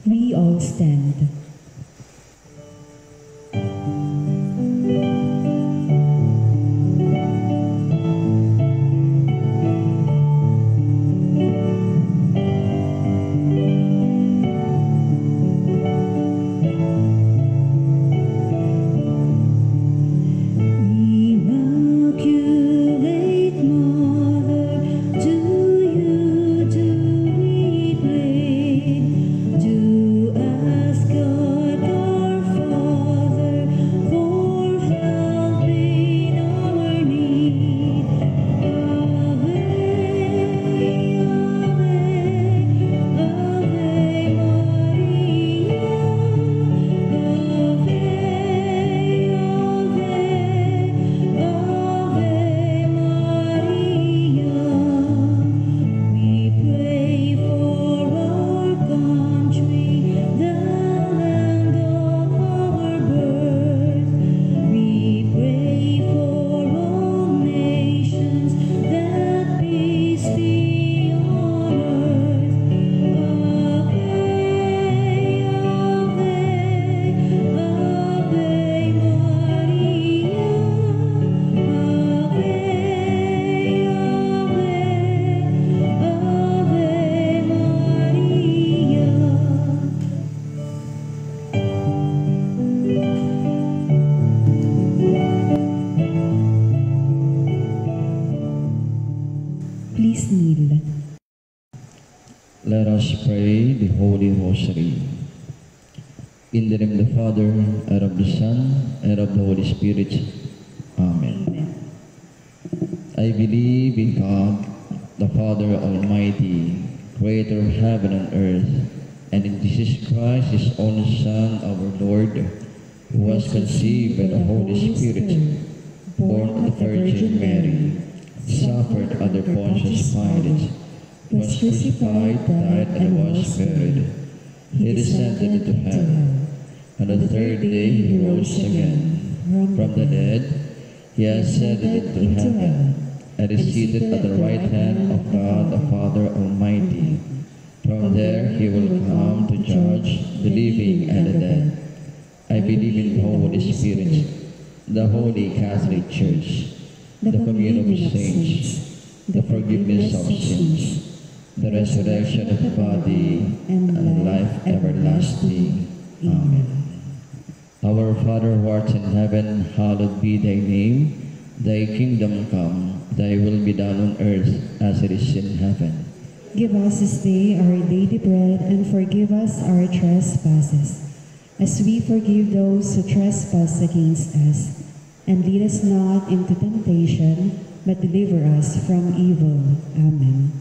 We all stand. Please kneel. Let us pray the Holy Rosary. In the name of the Father, and of the Son, and of the Holy Spirit. Amen. I believe in God, the Father Almighty, creator of heaven and earth, and in Jesus Christ, his only Son, our Lord, who was conceived by the Holy Spirit, born of the Virgin Mary, suffered under Pontius Pilate, was crucified, died, and was buried. He descended into hell. On the third day he rose again from the dead. He ascended into heaven, and is seated at the right hand of God the Father Almighty. From there he will come to judge the living and the dead. I believe in the Holy Spirit, the Holy Catholic Church, the communion of saints, the forgiveness of sins, the resurrection of the body, and life everlasting. Amen. Our Father who art in heaven, hallowed be thy name. Thy kingdom come, thy will be done on earth as it is in heaven. Give us this day our daily bread, and forgive us our trespasses, as we forgive those who trespass against us. And lead us not into temptation, but deliver us from evil. Amen.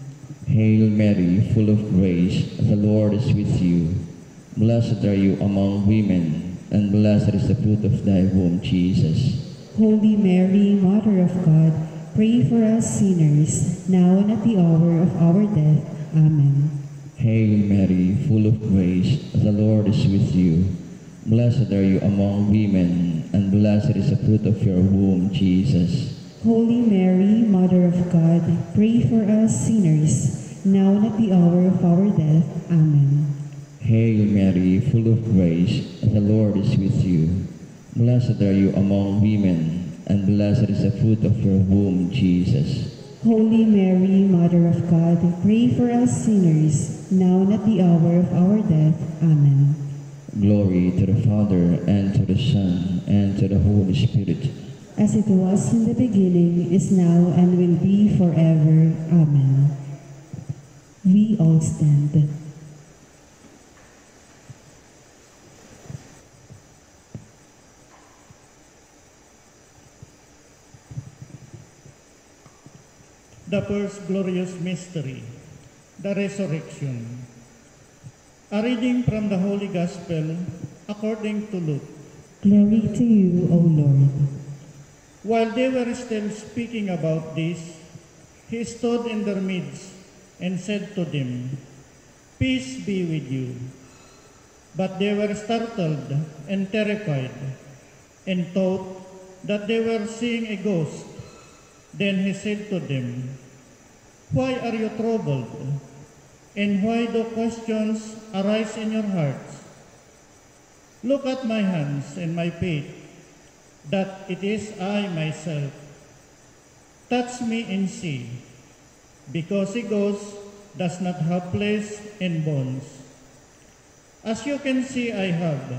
Hail Mary, full of grace, the Lord is with you. Blessed are you among women, and blessed is the fruit of thy womb, Jesus. Holy Mary, Mother of God, pray for us sinners, now and at the hour of our death. Amen. Hail Mary, full of grace, the Lord is with you. Blessed are you among women, and blessed is the fruit of your womb, Jesus. Holy Mary, Mother of God, pray for us sinners, now and at the hour of our death. Amen. Hail Mary, full of grace, the Lord is with you. Blessed are you among women, and blessed is the fruit of your womb, Jesus. Holy Mary, Mother of God, pray for us sinners, now and at the hour of our death. Amen. Glory to the Father, and to the Son, and to the Holy Spirit. As it was in the beginning, is now, and will be forever. Amen. We all stand. The first glorious mystery, the resurrection. A reading from the Holy Gospel according to Luke. Glory to you, O Lord. While they were still speaking about this, he stood in their midst and said to them, "Peace be with you." But they were startled and terrified, and thought that they were seeing a ghost. Then he said to them, "Why are you troubled? And why do questions arise in your hearts? Look at my hands and my feet, that it is I myself. Touch me and see, because a ghost does not have flesh and bones. As you can see, I have.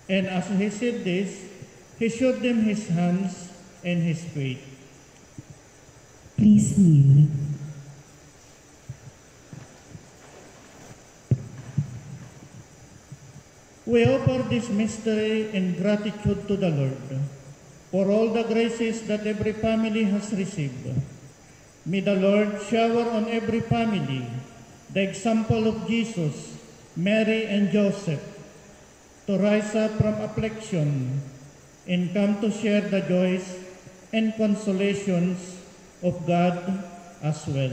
And as he said this, he showed them his hands and his feet. Please kneel. We offer this mystery in gratitude to the Lord for all the graces that every family has received. May the Lord shower on every family the example of Jesus, Mary, and Joseph to rise up from affliction and come to share the joys and consolations of God as well.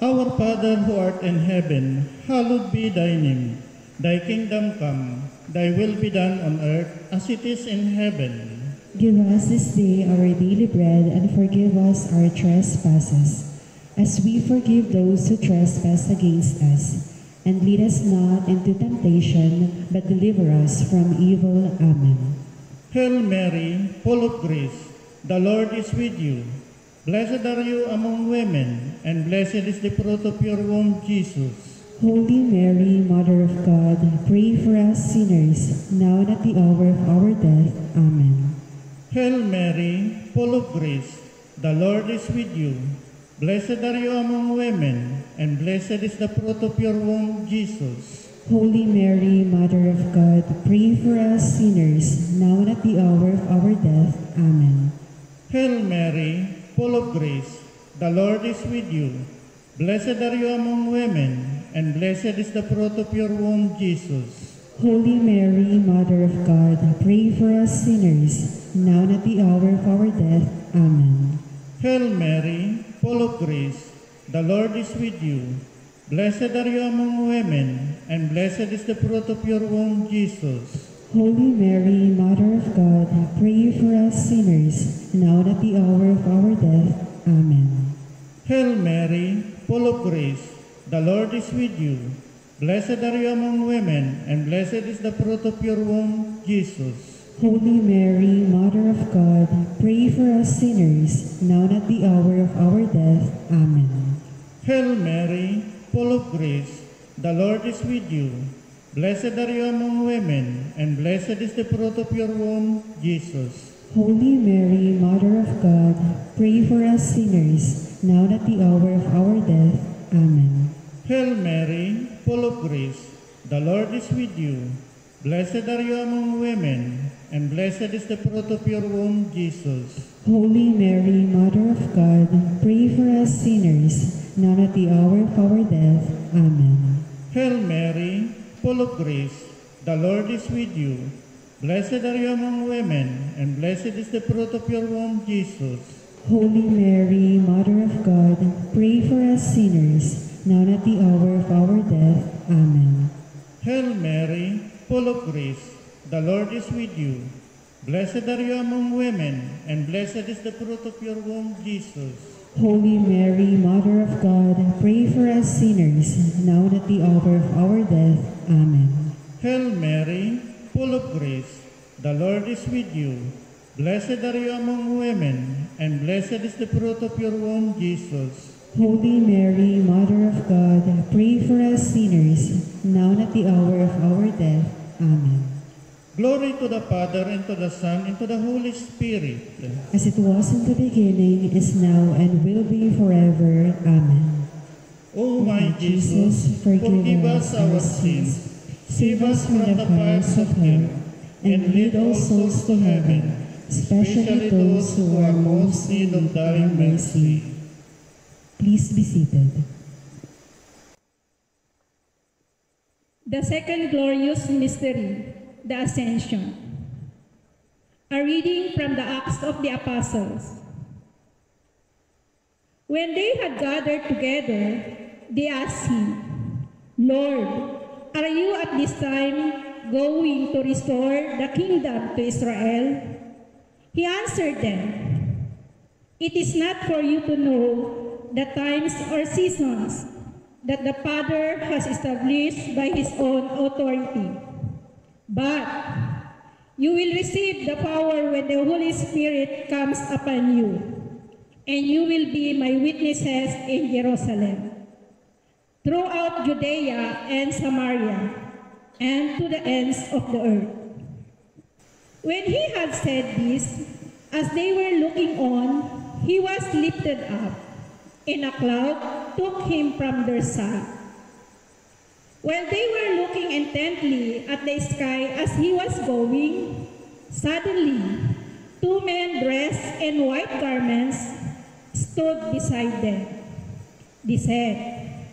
Our Father who art in heaven, hallowed be thy name. Thy kingdom come, thy will be done on earth as it is in heaven. Give us this day our daily bread, and forgive us our trespasses, as we forgive those who trespass against us. And lead us not into temptation, but deliver us from evil. Amen. Hail Mary, full of grace, the Lord is with you. Blessed are you among women, and blessed is the fruit of your womb, Jesus. Holy Mary, Mother of God, pray for us sinners, now and at the hour of our death. Amen. Hail Mary, full of grace, the Lord is with you. Blessed are you among women, and blessed is the fruit of your womb, Jesus. Holy Mary, Mother of God, pray for us sinners, now and at the hour of our death. Amen. Hail Mary, full of grace, the Lord is with you. Blessed are you among women, and blessed is the fruit of your womb, Jesus. Holy Mary, Mother of God, pray for us sinners, now and at the hour of our death. Amen. Hail Mary, full of grace, the Lord is with you. Blessed are you among women, and blessed is the fruit of your womb, Jesus. Holy Mary, Mother of God, pray for us sinners, now and at the hour of our death. Amen. Hail Mary, full of grace, the Lord is with you. Blessed are you among women, and blessed is the fruit of your womb, Jesus. Holy Mary, Mother of God, pray for us sinners, now and at the hour of our death. Amen. Hail Mary, full of grace, the Lord is with you. Blessed are you among women, and blessed is the fruit of your womb, Jesus. Holy Mary, Mother of God, pray for us sinners, now and at the hour of our death. Amen. Hail Mary, full of grace, the Lord is with you. Blessed are you among women, and blessed is the fruit of your womb, Jesus. Holy Mary, Mother of God, pray for us sinners, now and at the hour of our death. Amen. Hail Mary, full of grace, the Lord is with you. Blessed are you among women, and blessed is the fruit of your womb, Jesus. Holy Mary, Mother of God, pray for us sinners, now and at the hour of our death. Amen. Hail Mary, full of grace, the Lord is with you. Blessed are you among women, and blessed is the fruit of your womb, Jesus. Holy Mary, Mother of God, pray for us sinners, now and at the hour of our death. Amen. Hail Mary, full of grace, the Lord is with you. Blessed are you among women, and blessed is the fruit of your womb, Jesus. Holy Mary, Mother of God, pray for us sinners, now and at the hour of our death. Amen. Glory to the Father, and to the Son, and to the Holy Spirit. As it was in the beginning, is now, and will be forever. Amen. O my Jesus, forgive us our sins, save us from the fires of hell, and lead all souls to heaven, especially those who are most in need of thy mercy. Please be seated. The second glorious mystery, the Ascension. A reading from the Acts of the Apostles. When they had gathered together, they asked him, "Lord, Are you at this time going to restore the kingdom to Israel? He answered them, It is not for you to know the times or seasons that the Father has established by his own authority. But you will receive the power when the Holy Spirit comes upon you, and you will be my witnesses in Jerusalem, throughout Judea and Samaria, and to the ends of the earth. When he had said this, as they were looking on, he was lifted up, and a cloud took him from their sight. While they were looking intently at the sky as he was going, suddenly 2 men dressed in white garments stood beside them. They said,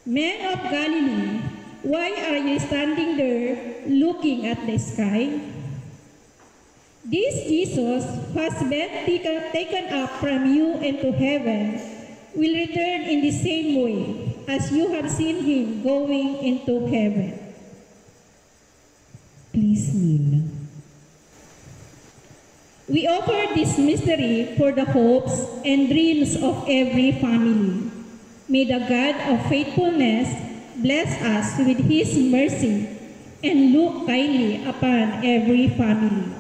Men of Galilee, why are you standing there looking at the sky? This Jesus who has been taken up from you into heaven will return in the same way as you have seen him going into heaven. Please kneel. We offer this mystery for the hopes and dreams of every family. May the God of faithfulness bless us with his mercy and look kindly upon every family.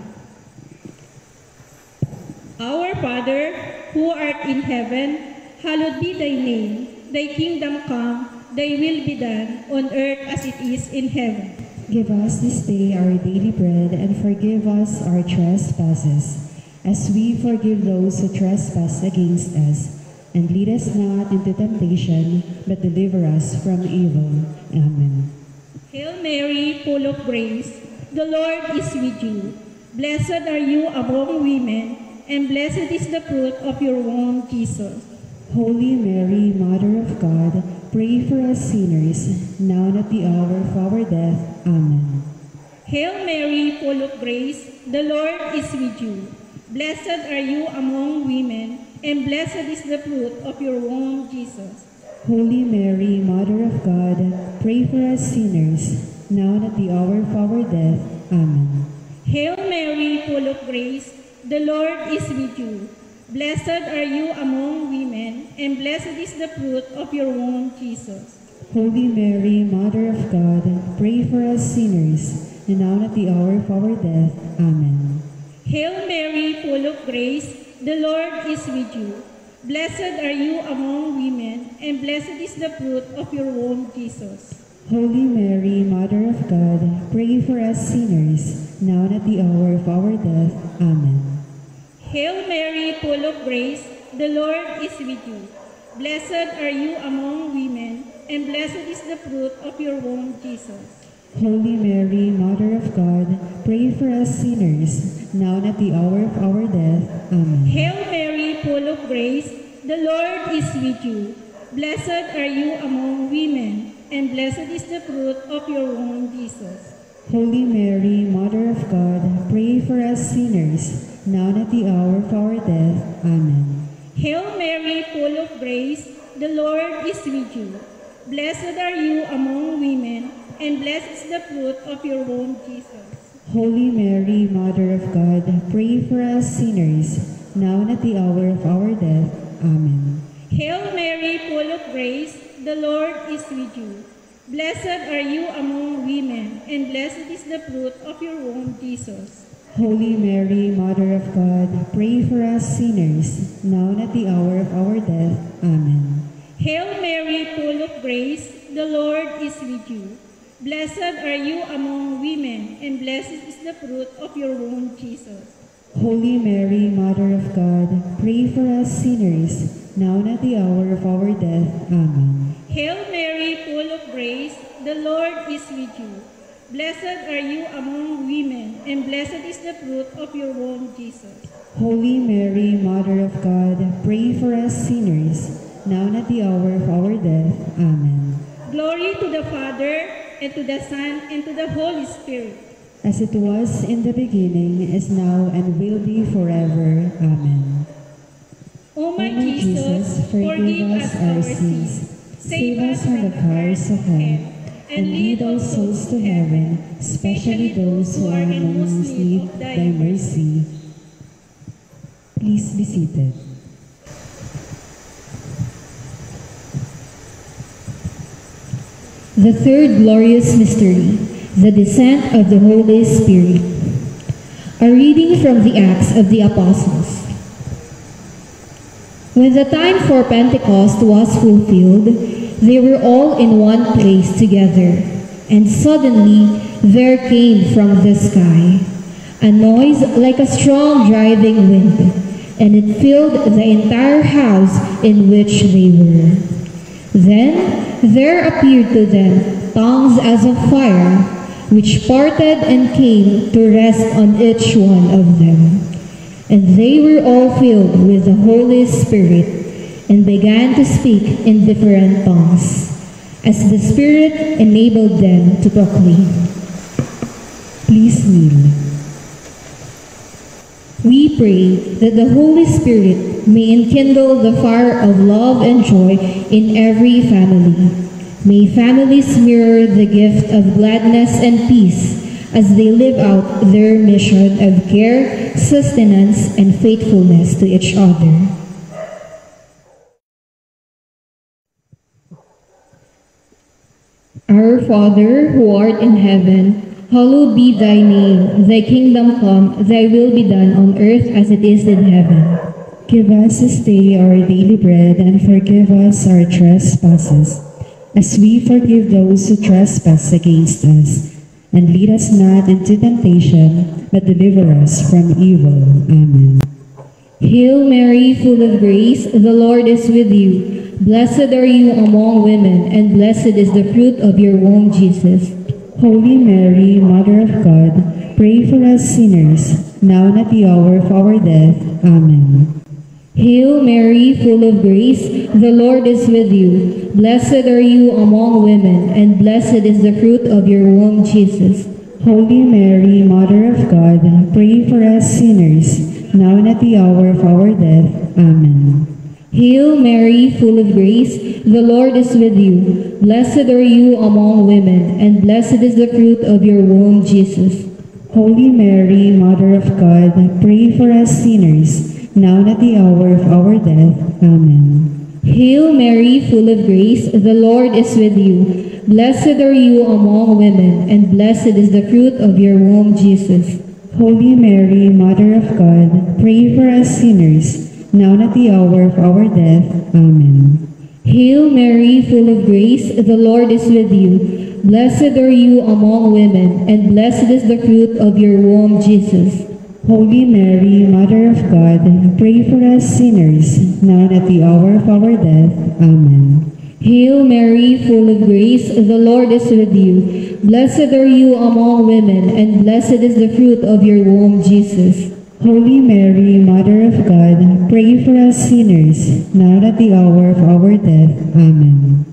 Our Father, who art in heaven, hallowed be thy name. Thy kingdom come, thy will be done, on earth as it is in heaven. Give us this day our daily bread, and forgive us our trespasses, as we forgive those who trespass against us. And lead us not into temptation, but deliver us from evil. Amen. Hail Mary, full of grace, the Lord is with you. Blessed are you among women, and blessed is the fruit of your womb, Jesus. Holy Mary, Mother of God, pray for us sinners, now and at the hour of our death. Amen. Hail Mary, full of grace, the Lord is with you. Blessed are you among women, and blessed is the fruit of your womb, Jesus. Holy Mary, Mother of God, pray for us sinners, now and at the hour of our death. Amen. Hail Mary, full of grace, the Lord is with you. Blessed are you among women, and blessed is the fruit of your womb, Jesus. Holy Mary, Mother of God, pray for us sinners, and now and at the hour of our death. Amen. Hail Mary, full of grace, the Lord is with you. Blessed are you among women, and blessed is the fruit of your womb, Jesus. Holy Mary, Mother of God, pray for us sinners, now and at the hour of our death. Amen. Hail Mary, full of grace, the Lord is with you. Blessed are you among women, and blessed is the fruit of your womb, Jesus. Holy Mary, Mother of God, pray for us sinners, now and at the hour of our death. Amen. Hail Mary, full of grace, the Lord is with you. Blessed are you among women, and blessed is the fruit of your womb, Jesus. Holy Mary, Mother of God, pray for us sinners, now and at the hour of our death. Amen. Hail Mary, full of grace, the Lord is with you. Blessed are you among women, and blessed is the fruit of your womb, Jesus. Holy Mary, Mother of God, pray for us sinners, now and at the hour of our death. Amen. Hail Mary, full of grace, the Lord is with you. Blessed are you among women, and blessed is the fruit of your womb, Jesus. Holy Mary, Mother of God, pray for us sinners, now and at the hour of our death. Amen. Hail Mary, full of grace, the Lord is with you. Blessed are you among women, and blessed is the fruit of your womb, Jesus. Holy Mary, Mother of God, pray for us sinners, now and at the hour of our death. Amen. Hail Mary, full of grace, the Lord is with you. Blessed are you among women, and blessed is the fruit of your womb, Jesus. Holy Mary, Mother of God, pray for us sinners, now and at the hour of our death. Amen. Glory to the Father, and to the Son, and to the Holy Spirit. As it was in the beginning, is now, and will be forever. Amen. O my Jesus, forgive us our sins. Save us from the fires of hell. and lead all souls to heaven, especially those who are in most need of thy mercy. Please be seated. The third glorious mystery, the descent of the Holy Spirit. A reading from the Acts of the Apostles. When the time for Pentecost was fulfilled, they were all in one place together, and suddenly there came from the sky a noise like a strong driving wind, and it filled the entire house in which they were. Then there appeared to them tongues as of fire, which parted and came to rest on each one of them. And they were all filled with the Holy Spirit, and began to speak in different tongues, as the Spirit enabled them to proclaim. Please kneel. We pray that the Holy Spirit may enkindle the fire of love and joy in every family. May families mirror the gift of gladness and peace as they live out their mission of care, sustenance, and faithfulness to each other. Our Father, who art in heaven, hallowed be thy name. Thy kingdom come, thy will be done on earth as it is in heaven. Give us this day our daily bread, and forgive us our trespasses, as we forgive those who trespass against us. And lead us not into temptation, but deliver us from evil. Amen. Hail Mary, full of grace, the Lord is with you. Blessed are you among women, and blessed is the fruit of your womb, Jesus. Holy Mary, Mother of God, pray for us sinners, now and at the hour of our death. Amen. Hail Mary, full of grace, the Lord is with you. Blessed are you among women, and blessed is the fruit of your womb, Jesus. Holy Mary, Mother of God, pray for us sinners, now and at the hour of our death. Amen. Hail Mary, full of grace, the Lord is with you. Blessed are you among women, and blessed is the fruit of your womb, Jesus. Holy Mary, Mother of God, pray for us sinners, now and at the hour of our death. Amen. Hail Mary, full of grace, the Lord is with you. Blessed are you among women, and blessed is the fruit of your womb, Jesus. Holy Mary, Mother of God, pray for us sinners, now and at the hour of our death. Amen. Hail Mary, full of grace, the Lord is with you. Blessed are you among women, and blessed is the fruit of your womb, Jesus. Holy Mary, Mother of God, pray for us sinners, now and at the hour of our death. Amen. Hail Mary, full of grace, the Lord is with you. Blessed are you among women, and blessed is the fruit of your womb, Jesus. Holy Mary, Mother of God, pray for us sinners, now and at the hour of our death. Amen.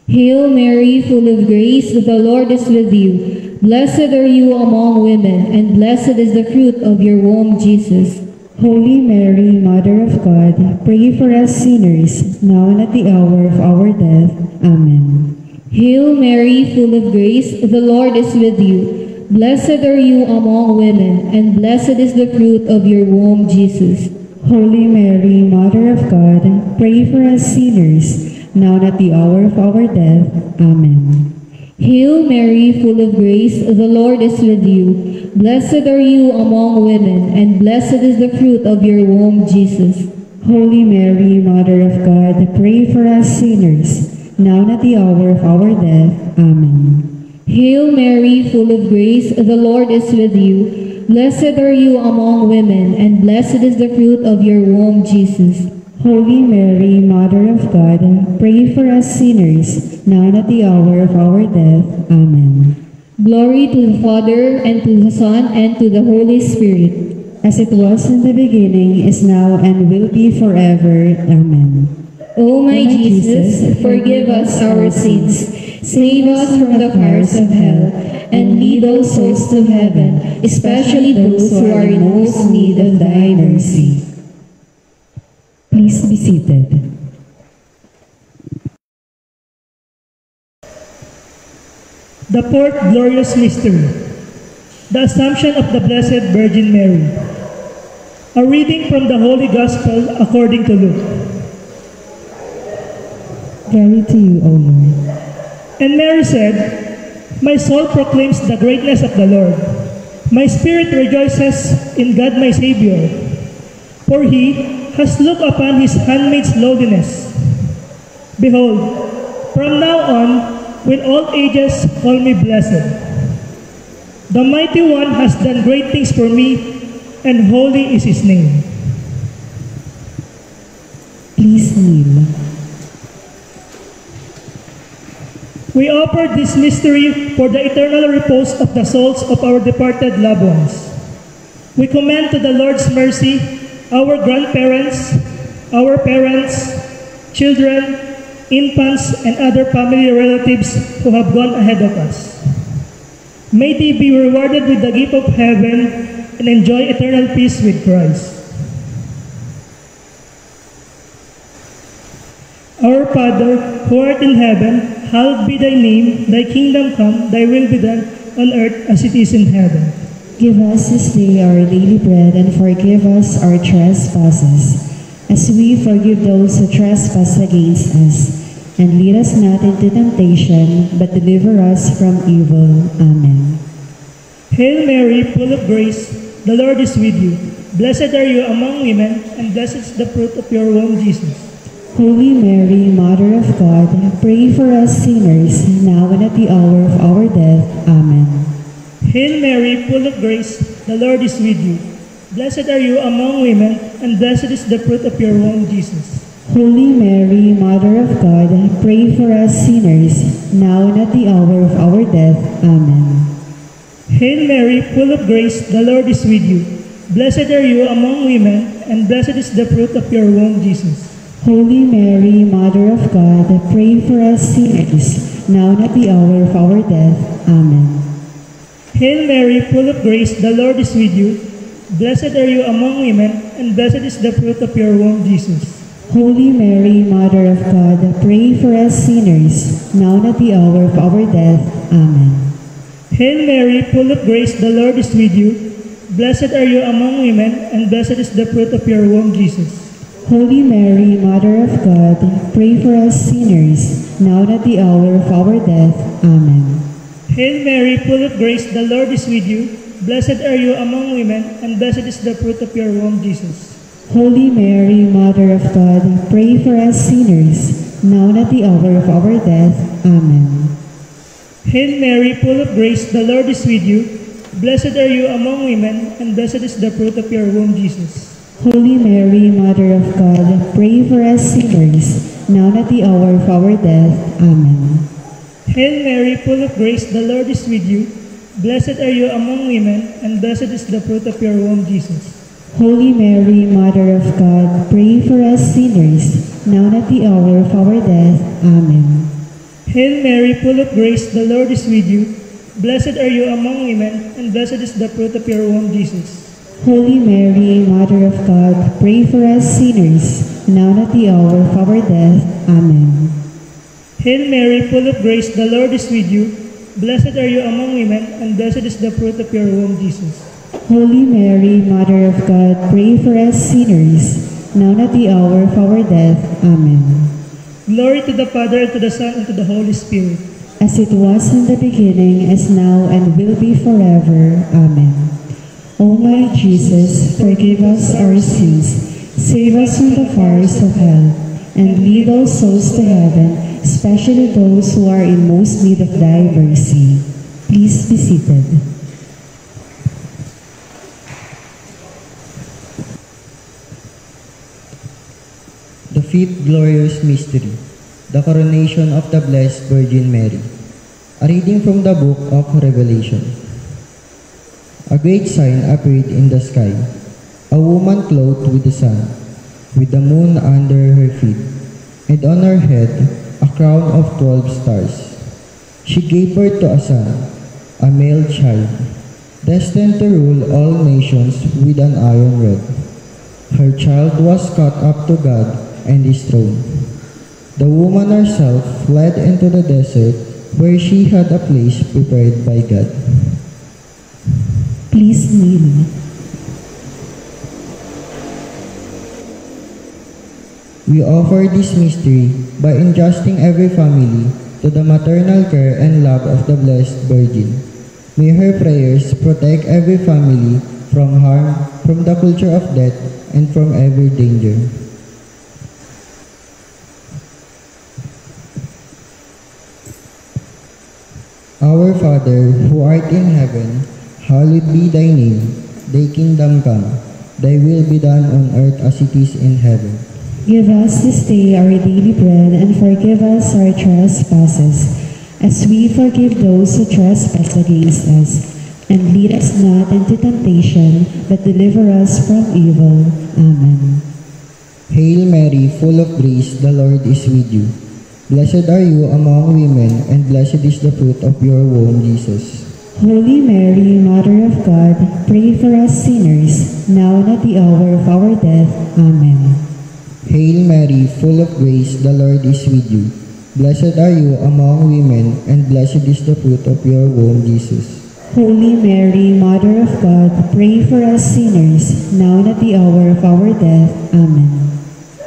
Hail Mary, full of grace, the Lord is with you. Blessed are you among women, and blessed is the fruit of your womb, Jesus. Holy Mary, Mother of God, pray for us sinners, now and at the hour of our death. Amen. Hail Mary, full of grace, the Lord is with you. Blessed are you among women, and blessed is the fruit of your womb, Jesus. Holy Mary, Mother of God, pray for us sinners, now and at the hour of our death. Amen. Hail Mary, full of grace, the Lord is with you. Blessed are you among women, and blessed is the fruit of your womb, Jesus. Holy Mary, Mother of God, pray for us sinners, now and at the hour of our death. Amen. Hail Mary, full of grace, the Lord is with you. Blessed are you among women, and blessed is the fruit of your womb, Jesus. Holy Mary, Mother of God, pray for us sinners, now and at the hour of our death. Amen. Glory to the Father, and to the Son, and to the Holy Spirit. As it was in the beginning, is now, and will be forever. Amen. O my Jesus, forgive us our sins, save us from the fires of hell, and lead all souls to heaven, especially those who are in most need of thy mercy. Please be seated. The fourth glorious mystery, the Assumption of the Blessed Virgin Mary. A reading from the Holy Gospel according to Luke. Glory to you, O Lord. And Mary said, "My soul proclaims the greatness of the Lord. My spirit rejoices in God my Savior, for he has looked upon his handmaid's lowliness. Behold, from now on will all ages call me blessed. The Mighty One has done great things for me, and holy is his name." Please kneel. We offer this mystery for the eternal repose of the souls of our departed loved ones. We commend to the Lord's mercy our grandparents, our parents, children, infants, and other family relatives who have gone ahead of us. May they be rewarded with the gift of heaven and enjoy eternal peace with Christ. Our Father, who art in heaven, hallowed be thy name, thy kingdom come, thy will be done on earth as it is in heaven. Give us this day our daily bread, and forgive us our trespasses, as we forgive those who trespass against us. And lead us not into temptation, but deliver us from evil. Amen. Hail Mary, full of grace, the Lord is with you. Blessed are you among women, and blessed is the fruit of your womb, Jesus. Holy Mary, Mother of God, pray for us sinners, now and at the hour of our death. Amen. Hail Mary, full of grace, the Lord is with you. Blessed are you among women, and blessed is the fruit of your womb, Jesus. Holy Mary, Mother of God, pray for us sinners, now and at the hour of our death. Amen. Hail Mary, full of grace, the Lord is with you. Blessed are you among women, and blessed is the fruit of your womb, Jesus. Holy Mary, Mother of God, pray for us sinners, now and at the hour of our death. Amen. Hail Mary, full of grace, the Lord is with you. Blessed are you among women, and blessed is the fruit of your womb, Jesus. Holy Mary, Mother of God, pray for us sinners, now and at the hour of our death. Amen. Hail Mary, full of grace, the Lord is with you. Blessed are you among women, and blessed is the fruit of your womb, Jesus. Holy Mary, Mother of God, pray for us sinners, now and at the hour of our death. Amen. Hail Mary, full of grace, the Lord is with you. Blessed are you among women, and blessed is the fruit of your womb, Jesus. Holy Mary, Mother of God, pray for us sinners, now and at the hour of our death. Amen. Hail Mary, full of grace, the Lord is with you. Blessed are you among women, and blessed is the fruit of your womb, Jesus. Holy Mary, Mother of God, pray for us sinners, now and at the hour of our death. Amen. Hail Mary, full of grace, the Lord is with you. Blessed are you among women, and blessed is the fruit of your womb, Jesus. Holy Mary, Mother of God, pray for us sinners, now and at the hour of our death. Amen. Hail Mary, full of grace, the Lord is with you. Blessed are you among women, and blessed is the fruit of your womb, Jesus. Holy Mary, Mother of God, pray for us sinners, now and at the hour of our death. Amen. Hail Mary, full of grace, the Lord is with you. Blessed are you among women, and blessed is the fruit of your womb, Jesus. Holy Mary, Mother of God, pray for us sinners, now and at the hour of our death. Amen. Glory to the Father, and to the Son, and to the Holy Spirit. As it was in the beginning, is now, and will be forever. Amen. O my Jesus, forgive us our sins, save us from the fires of hell, and lead all souls to heaven, especially those who are in most need of thy mercy. Please be seated. The fifth glorious mystery, the coronation of the Blessed Virgin Mary. A reading from the book of Revelation. A great sign appeared in the sky, a woman clothed with the sun, with the moon under her feet, and on her head a crown of 12 stars. She gave birth to a son, a male child, destined to rule all nations with an iron rod. Her child was caught up to God and his throne. The woman herself fled into the desert where she had a place prepared by God. Please kneel. We offer this mystery by entrusting every family to the maternal care and love of the Blessed Virgin. May her prayers protect every family from harm, from the culture of death, and from every danger. Our Father, who art in heaven, hallowed be thy name. Thy kingdom come. Thy will be done on earth as it is in heaven. Give us this day our daily bread, and forgive us our trespasses, as we forgive those who trespass against us. And lead us not into temptation, but deliver us from evil. Amen. Hail Mary, full of grace, the Lord is with you. Blessed are you among women, and blessed is the fruit of your womb, Jesus. Holy Mary, Mother of God, pray for us sinners, now and at the hour of our death. Amen. Hail Mary, full of grace, the Lord is with you. Blessed are you among women, and blessed is the fruit of your womb, Jesus. Holy Mary, Mother of God, pray for us sinners, now and at the hour of our death. Amen.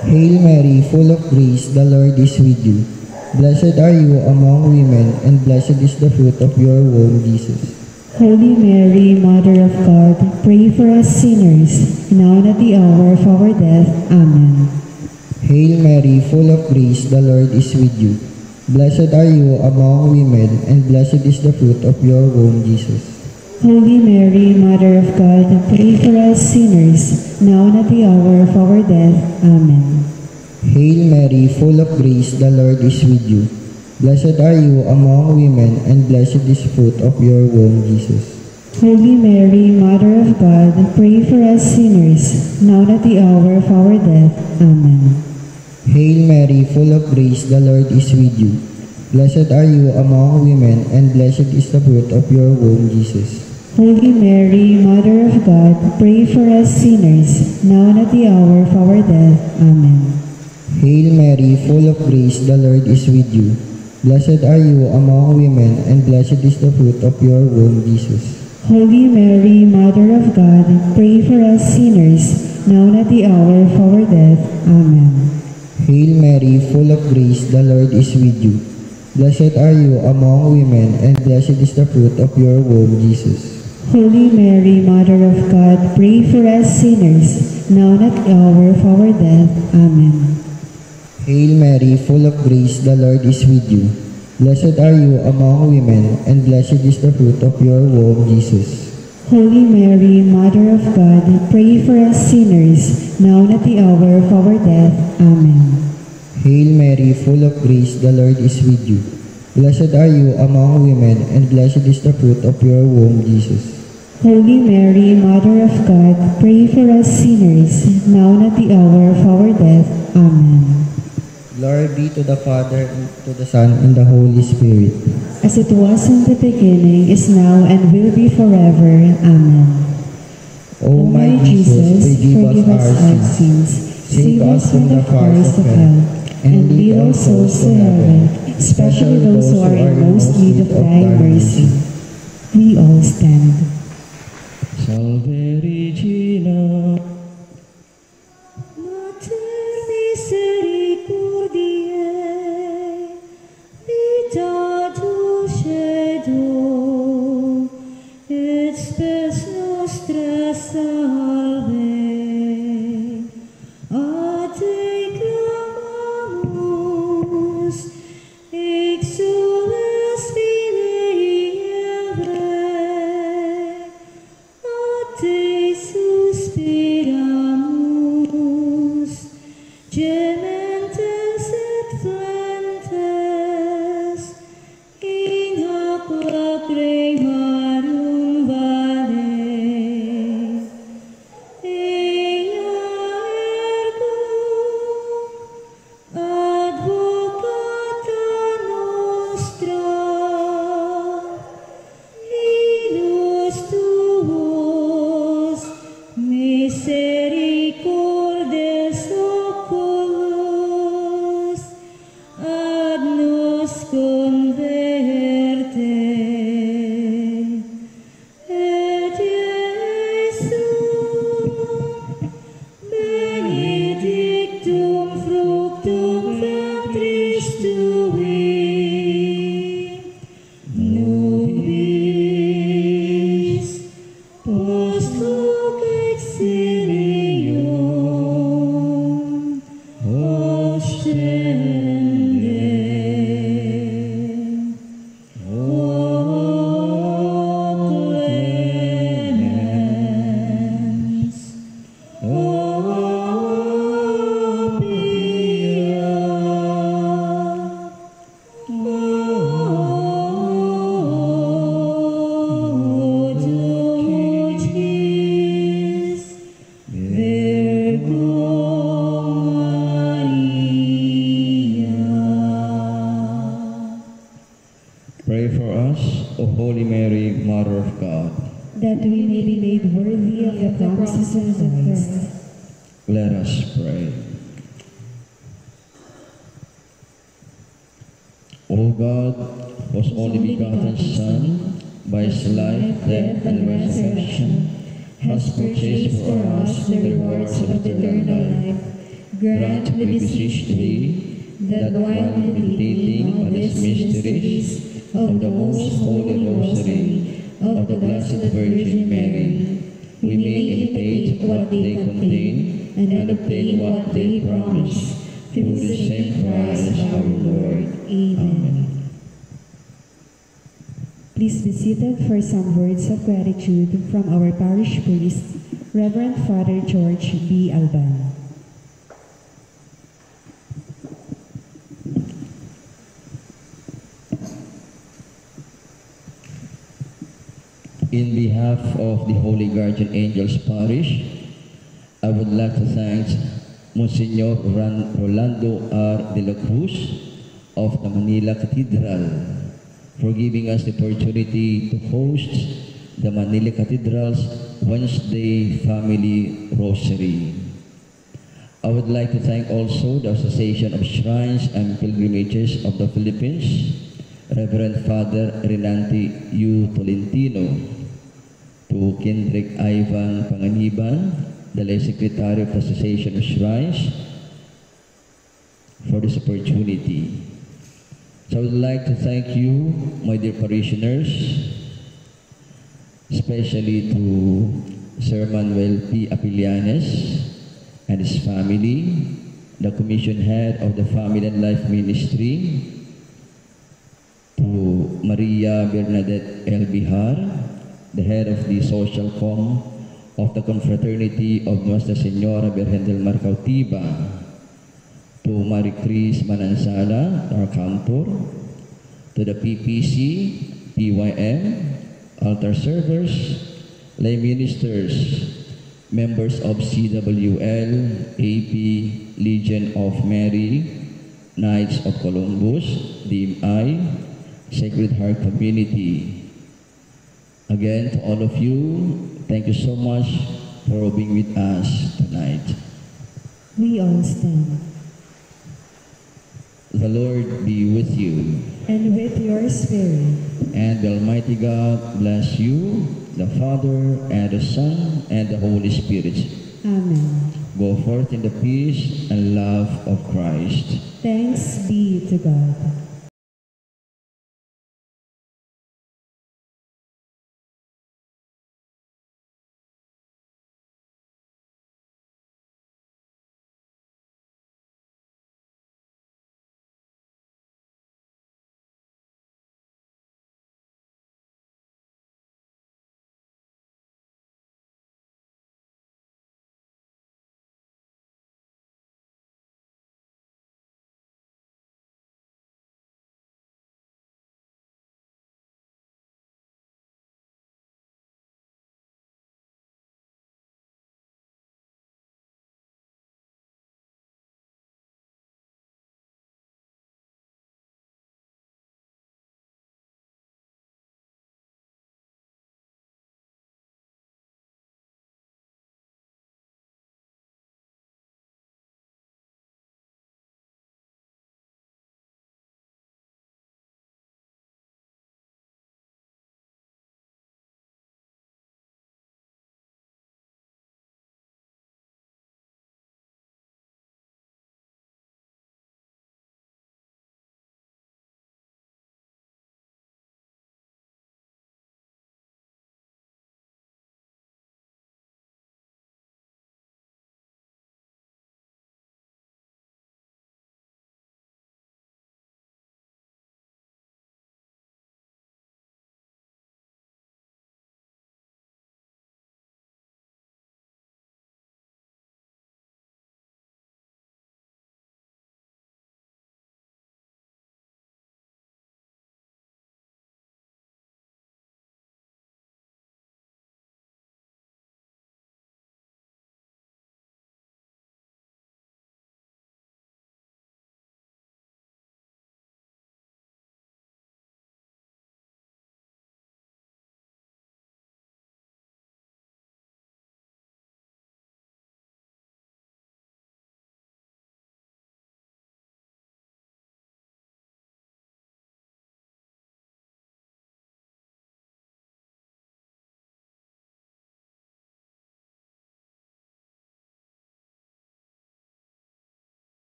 Hail Mary, full of grace, the Lord is with you. Blessed are you among women, and blessed is the fruit of your womb, Jesus. Holy Mary, Mother of God, pray for us sinners, now and at the hour of our death. Amen. Hail Mary, full of grace, the Lord is with you. Blessed are you among women, and blessed is the fruit of your womb, Jesus. Holy Mary, Mother of God, pray for us sinners, now and at the hour of our death. Amen. Hail Mary, full of grace, the Lord is with you. Blessed are you among women, and blessed is the fruit of your womb, Jesus. Holy Mary, Mother of God, pray for us sinners, now and at the hour of our death. Amen. Hail Mary, full of grace, the Lord is with you. Blessed are you among women, and blessed is the fruit of your womb, Jesus. Holy Mary, Mother of God, pray for us sinners, now and at the hour of our death. Amen. Hail Mary, full of grace, the Lord is with you. Blessed are you among women, and blessed is the fruit of your womb, Jesus. Holy Mary, Mother of God, pray for us sinners, now and at the hour of our death. Amen. Hail Mary, full of grace, the Lord is with you. Blessed are you among women, and blessed is the fruit of your womb, Jesus. Holy Mary, Mother of God, pray for us sinners, now and at the hour of our death. Amen. Hail Mary, full of grace, the Lord is with you. Blessed are you among women, and blessed is the fruit of your womb, Jesus. Holy Mary, Mother of God, pray for us sinners, now and at the hour of our death. Amen. Hail Mary, full of grace, the Lord is with you. Blessed are you among women, and blessed is the fruit of your womb, Jesus. Holy Mary, Mother of God, pray for us sinners, now and at the hour of our death. Amen. Glory be to the Father, and to the Son, and the Holy Spirit. As it was in the beginning, is now, and will be forever. Amen. O my Jesus, forgive us our sins. Save us from the fires of hell, and lead all souls to heaven, especially those who are in most need of thy mercy. We all stand. Salve Regina, Mater misericordiae, vita dulcedo, et spes nostra salve. A te clamamus, exules Filii Hebrae, a te suspiramus, gementes et flentes, in hoc lacrimarum vale. Ea ergo, advocata nostra, ilus tuos misericordes oculos ad nos conveni. Pray for us, O Holy Mary, Mother of God. that we may be made worthy of the promises of Christ. Let us pray. O God, whose only begotten Son, by his life, death, and resurrection, has purchased for us the rewards of eternal life, grant, we beseech thee, that while meditating on these mysteries of the most holy rosary of the Blessed Virgin Mary, we may imitate what they contain and obtain what they promise, through the same Christ our Lord. Amen. Please be seated for some words of gratitude from our parish priest, Reverend Father George B. Alban. In behalf of the Holy Guardian Angels Parish, I would like to thank Monsignor Rolando R. de la Cruz of the Manila Cathedral for giving us the opportunity to host the Manila Cathedral's Wednesday Family Rosary. I would like to thank also the Association of Shrines and Pilgrimages of the Philippines, Reverend Father Renante U. Tolentino, to Kendrick Ivan Panganiban, the lay Secretary of the Association of Shrines, for this opportunity. So I would like to thank you, my dear parishioners, especially to Sir Manuel P. Apillanes and his family, the Commission Head of the Family and Life Ministry, to Maria Bernadette L. Bihar, the head of the Social Com of the Confraternity of Nuestra Señora Virgen del Mar Cautiba, to Marie Cris Manansala, our cantor, to the PPC, PYM, altar servers, lay ministers, members of CWL, AP, Legion of Mary, Knights of Columbus, DMI, Sacred Heart Community. Again, to all of you, thank you so much for being with us tonight. We all stand. The Lord be with you. And with your spirit. And the Almighty God bless you, the Father, and the Son, and the Holy Spirit. Amen. Go forth in the peace and love of Christ. Thanks be to God.